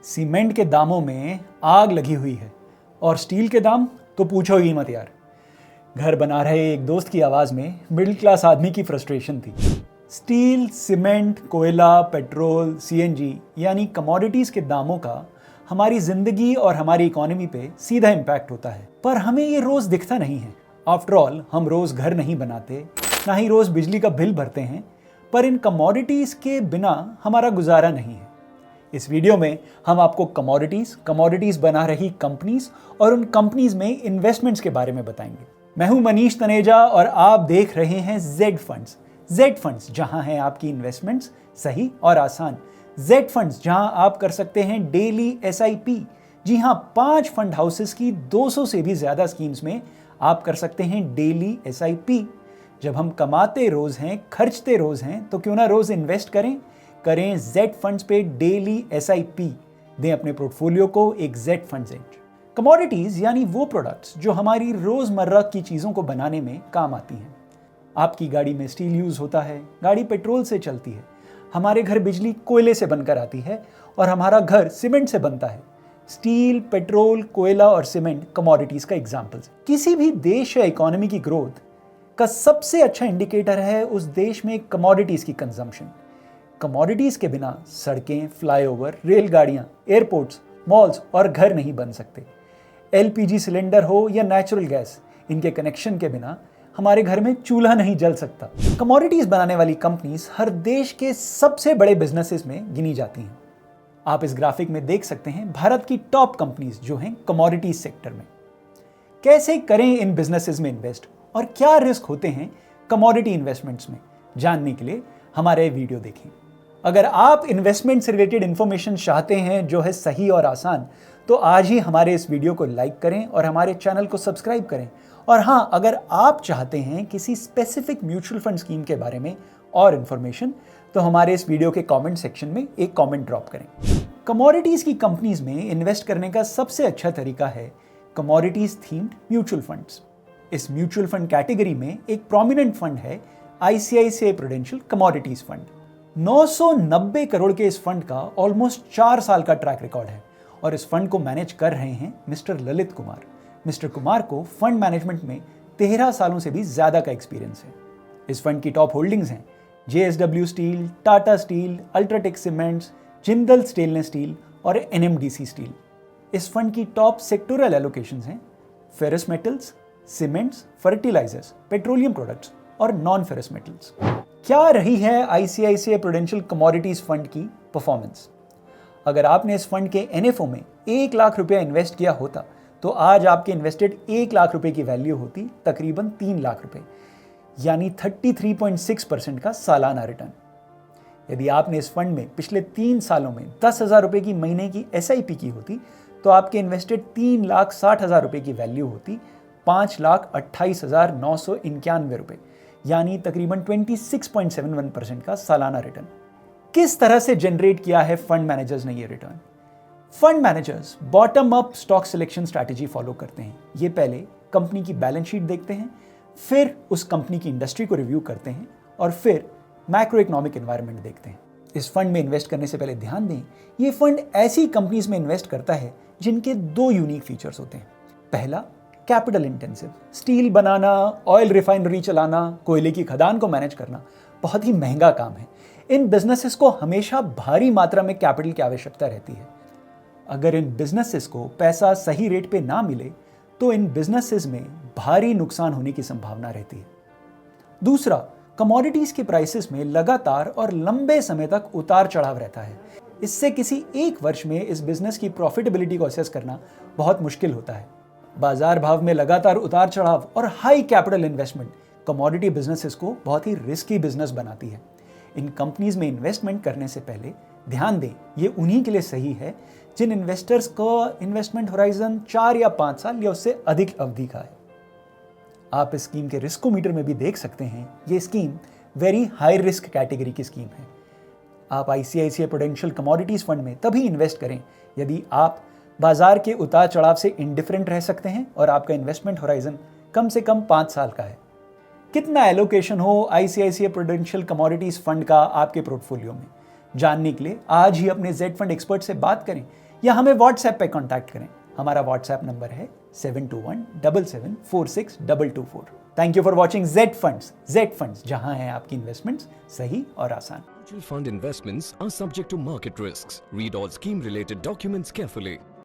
Cement के दामों में आग लगी हुई है और स्टील के दाम तो पूछो ही मत यार। घर बना रहे एक दोस्त की आवाज़ में मिडिल क्लास आदमी की फ्रस्ट्रेशन थी। स्टील, सीमेंट, कोयला, पेट्रोल, सीएनजी यानी कमोडिटीज़ के दामों का हमारी ज़िंदगी और हमारी इकोनॉमी पे सीधा इम्पैक्ट होता है, पर हमें ये रोज़ दिखता नहीं है। आफ्टर ऑल हम रोज़ घर नहीं बनाते, ना ही रोज़ बिजली का बिल भरते हैं, पर इन कमोडिटीज़ के बिना हमारा गुजारा नहीं है। इस वीडियो में हम आपको कमोडिटीज बना रही कंपनीज और उन कंपनीज में इन्वेस्टमेंट्स के बारे में बताएंगे। मैं हूं मनीष तनेजा और आप देख रहे हैं जेड फंड्स। जेड फंड्स, जहां हैं आपकी इन्वेस्टमेंट्स सही और आसान। जेड फंड्स, जहां आप कर सकते हैं डेली एसआईपी। जी हां, 5 फंड हाउसेस की 200 से भी ज्यादा स्कीम्स में आप कर सकते हैं डेली एसआईपी। जब हम कमाते रोज हैं, खर्चते रोज हैं, तो क्यों ना रोज इन्वेस्ट करें जेड फंड्स पे डेली एसआईपी। दें अपने पोर्टफोलियो को एक जेड फंड्स एज। कमोडिटीज यानी वो प्रोडक्ट्स जो हमारी रोजमर्रा की चीजों को बनाने में काम आती हैं। आपकी गाड़ी में स्टील यूज होता है, गाड़ी पेट्रोल से चलती है, हमारे घर बिजली कोयले से बनकर आती है और हमारा घर सीमेंट से बनता है। स्टील, पेट्रोल, कोयला और सीमेंट कमोडिटीज का एग्जाम्पल्स। किसी भी देश या इकोनॉमी की ग्रोथ का सबसे अच्छा इंडिकेटर है उस देश में कमोडिटीज की कंजम्पशन। कमोडिटीज के बिना सड़कें, फ्लाईओवर, रेलगाड़ियां, एयरपोर्ट्स, मॉल्स और घर नहीं बन सकते। एलपीजी सिलेंडर हो या नेचुरल गैस, इनके कनेक्शन के बिना हमारे घर में चूल्हा नहीं जल सकता। कमोडिटीज बनाने वाली कंपनीज हर देश के सबसे बड़े बिजनेसेस में गिनी जाती हैं। आप इस ग्राफिक में देख सकते हैं भारत की टॉप कंपनीज जो हैं कमोडिटीज सेक्टर में। कैसे करें इन बिजनेसेस में इन्वेस्ट और क्या रिस्क होते हैं कमोडिटी इन्वेस्टमेंट्स में, जानने के लिए हमारे वीडियो देखें। अगर आप इन्वेस्टमेंट से रिलेटेड इंफॉर्मेशन चाहते हैं जो है सही और आसान, तो आज ही हमारे इस वीडियो को लाइक करें और हमारे चैनल को सब्सक्राइब करें। और हाँ, अगर आप चाहते हैं किसी स्पेसिफिक म्यूचुअल फंड स्कीम के बारे में और इन्फॉर्मेशन, तो हमारे इस वीडियो के कमेंट सेक्शन में एक कमेंट ड्रॉप करें। कमोडिटीज की कंपनीज में इन्वेस्ट करने का सबसे अच्छा तरीका है कमोडिटीज थीम्ड म्यूचुअल फंड्स। इस म्यूचुअल फंड कैटेगरी में एक प्रोमिनेंट फंड है ICICI Prudential commodities fund. 990 crore के इस फंड का ऑलमोस्ट 4 साल का ट्रैक रिकॉर्ड है और इस फंड को मैनेज कर रहे हैं मिस्टर ललित कुमार। मिस्टर कुमार को फंड मैनेजमेंट में 13 सालों से भी ज्यादा का एक्सपीरियंस है। इस फंड की टॉप होल्डिंग्स हैं JSW steel, Tata steel, UltraTech cements, Jindal stainless steel और एनएमडीसी स्टील। इस फंड की टॉप सेक्टोरल एलोकेशंस हैं ferrous metals, cements, fertilisers, petroleum products और नॉन फेरस मेटल्स। क्या रही है आईसीआईसीआई प्रूडेंशियल कमोडिटीज फंड की परफॉर्मेंस? अगर आपने इस फंड के एनएफओ में 1 लाख रुपया इन्वेस्ट किया होता, तो आज आपके इन्वेस्टेड 1 लाख रुपए की वैल्यू होती तकरीबन 3 लाख रुपए, यानी 33.6% का सालाना रिटर्न। यदि आपने इस फंड में पिछले 3 सालों में 10,000 रुपए की महीने की एसआईपी की होती, तो आपके इन्वेस्टेड 3,60,000 रुपए की वैल्यू होती 5,28,991 रुपए, यानी तकरीबन 26.71% का सालाना रिटर्न। किस तरह से जनरेट किया है फंड मैनेजर्स ने ये return? Fund managers bottom up stock selection strategy follow करते हैं। ये पहले कंपनी की बैलेंस शीट देखते हैं, फिर उस कंपनी की इंडस्ट्री को रिव्यू करते हैं और फिर मैक्रो इकोनॉमिक एनवायरनमेंट देखते हैं। इस फंड में इन्वेस्ट करने से पहले ध्यान दें, ये फंड ऐसी कंपनीज में इन्वेस्ट करता है जिनके 2 यूनिक फीचर्स होते हैं। पहला, कैपिटल इंटेंसिव। स्टील बनाना, ऑयल रिफाइनरी चलाना, कोयले की खदान को मैनेज करना बहुत ही महंगा काम है। इन बिजनेसेस को हमेशा भारी मात्रा में कैपिटल की आवश्यकता रहती है। अगर इन बिजनेसेस को पैसा सही रेट पे ना मिले, तो इन बिजनेसेस में भारी नुकसान होने की संभावना रहती है। दूसरा, कमोडिटीज के प्राइसेस में लगातार और लंबे समय तक उतार चढ़ाव रहता है। इससे किसी एक वर्ष में इस बिजनेस की प्रॉफिटेबिलिटी को असेस करना बहुत मुश्किल होता है। बाजार भाव में लगातार उतार चढ़ाव और high capital investment commodity businesses को बहुत ही रिस्की बिजनेस बनाती है। इन कंपनीज में इन्वेस्टमेंट करने से पहले ध्यान दें, ये उन्हीं के लिए सही है जिन इन्वेस्टर्स का इन्वेस्टमेंट होराइजन 4 या 5 साल या उससे अधिक अवधि का है। आप इस स्कीम के रिस्कोमीटर में भी देख सकते हैं, ये scheme very high risk category की स्कीम है। आप आईसीआईसीआई प्रूडेंशियल कमोडिटीज फंड में तभी इन्वेस्ट करें यदि आप बाजार के उतार चढ़ाव से इंडिफरेंट रह सकते हैं और आपका इन्वेस्टमेंट होराइजन कम से कम 5 साल का है। कितना एलोकेशन हो आईसीआईसीआई प्रूडेंशियल कमोडिटीज फंड का आपके पोर्टफोलियो में, जानने के लिए आज ही अपने जेड फंड एक्सपर्ट से बात करें या हमें व्हाट्सएप पे कांटेक्ट करें। हमारा व्हाट्सएप नंबर है 7217774224। Thank you for watching Z funds. Z funds, जहां है आपकी इन्वेस्टमेंट्स सही और आसान। Mutual fund investments are subject to market risks. Read all scheme related documents carefully.